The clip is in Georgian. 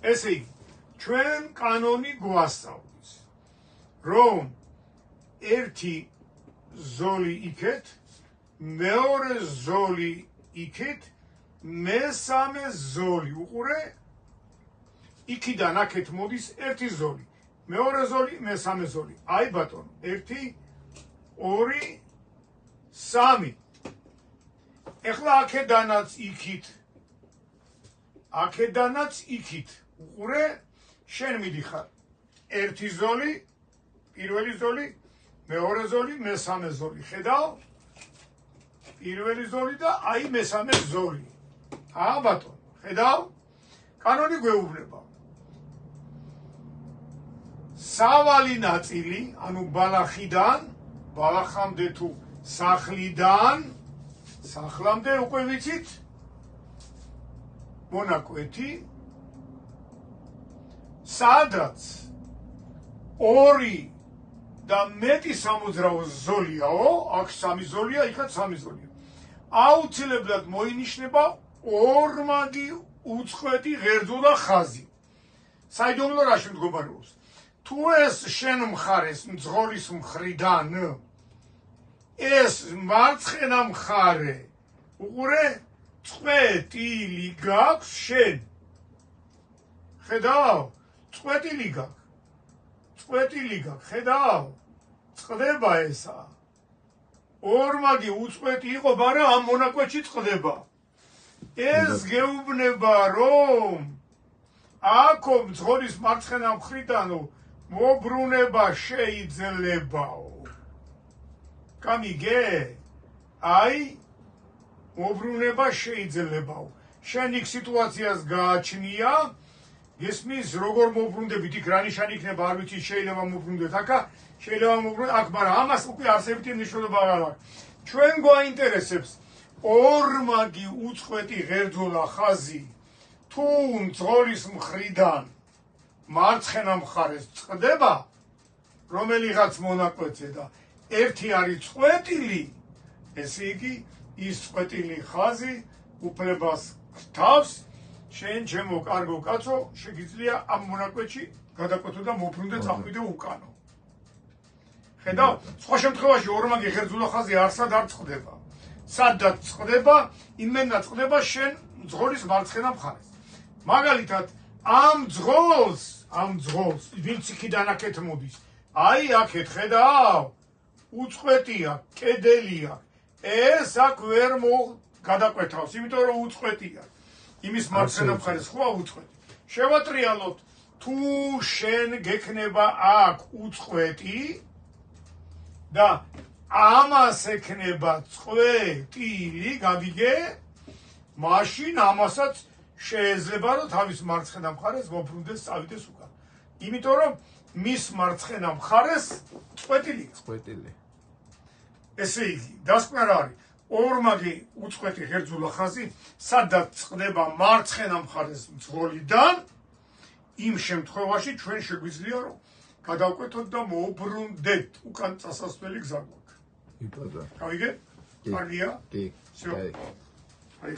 ესე იგი, ჩვენ კანონი გვასწავლის, რომ ერთი ზოლი იქეთ, მეორე ზოლი იქით, მესამე ზოლი უყურე, იქიდან აქეთ მოდის ერთი ზოლი, მეორე ზოლი, მესამე ზოლი. აი ბატონო, 1, 2, 3. ეხლა აქედანაც იქით, უყურე, შენ მიდიხარ. ერთი ზოლი, პირველი ზოლი, მეორე ზოლი, მესამე ზოლი. ხედავ? პირველი ზოლი და აი მესამე ზოლი. ბატონო, ხედავ? კანონი გვეუბნება. სავალი ნაწილი, ანუ ბალახამდე თუ სახლამდე უკვე ვიცით, მონაკვეთი, სადაც 2 და მეტი სამოძრაო ზოლიაო, აქ 3 ზოლია, იქაც 3 ზოლია. აუცილებლად მოინიშნება ორმაგი უწყვეტი ღერძოლა ხაზი. საიდუმლო რაში მდგომარეობს? თუ ეს შენ მხარეს მძღოლის მხრიდან, ეს მარცხენა მხარე, უყურე, წყვეტილი გაქვს შენ. ხედავ? წყვეტილი გაქვს, ხედავ? წყდება ესა. ორმაგი უწყვეტი იყო, მაგრამ ამ მონაკვეთში წყდება. ეს გეუბნება, რომ აქო მძღოლის მარცხენა მხრიდანო მობრუნება შეიძლებაო. გამიგე? აი, მობრუნება შეიძლებაო. შენ იქ სიტუაციას გააჩნია, გესმის, როგორ მობრუნდებით, იქ რა ნიშანი იქნება, არ ვიცი, შეიძლება მობრუნდეთ აქა, შეიძლება მობრუნდეთ აქ, მაგრამ ამას უკვე არსებითი მნიშვნელობა არ აქვს. ჩვენ გვაინტერესებს ორმაგი უწყვეტი ღერძოლა ხაზი, თუ მძღოლის მხრიდან მარცხენა მხარეს წყდება, რომელიღაც მონაკვეთზე და ერთი არის წყვეტილი, ესე იგი, ის წყვეტილი ხაზი უფლებას გთავს, შენ ჩემო კარგო კაცო, შეგიძლია ამ მონაკვეთში გადაკვეთო და მობრუნდე წავიდე უკანო. ხედავ? სხვა შემთხვევაში ორმაგი ღერძოლა ხაზი არსად არ წყდება. სადაც წყდება, იმენა წყდება შენ მძღოლის მარცხენა მხარეს. მაგალითად, ამ მძღოლს, ვინც იქიდან აქეთ მოდის, აი აქეთ, ხედავ? უწყვეტია, კედელია. ეს აქ ვერ გადაკვეთავს, იმიტომ რომ უწყვეტია. იმის მარცხენა მხარეს ხო უწყვეტი. შევატრიალოთ, თუ შენ გექნება აქ უწყვეტი და ამას ექნება წყვეტილი, გამიგე? მაშინ ამასაც შეიძლება რომ თავის მარცხენა მხარეს მობრუნდეს, წავიდეს უკან. იმიტომ რომ მის მარცხენა მხარეს წყვეტილი. ესე იგი, დასკვნა რა არის? ორმაგი უწყვეტი ღერძოლა ხაზი, სადაც წყდება მარცხენა მხარეს მძღოლიდან, იმ შემთხვევაში ჩვენ შეგვიძლია რომ გადავკვეთოთ და მოუბრუნდეთ უკან წასასვლელი გზა გვაქვს. იბადა. გავიგე? კარგია? კი. всё. აი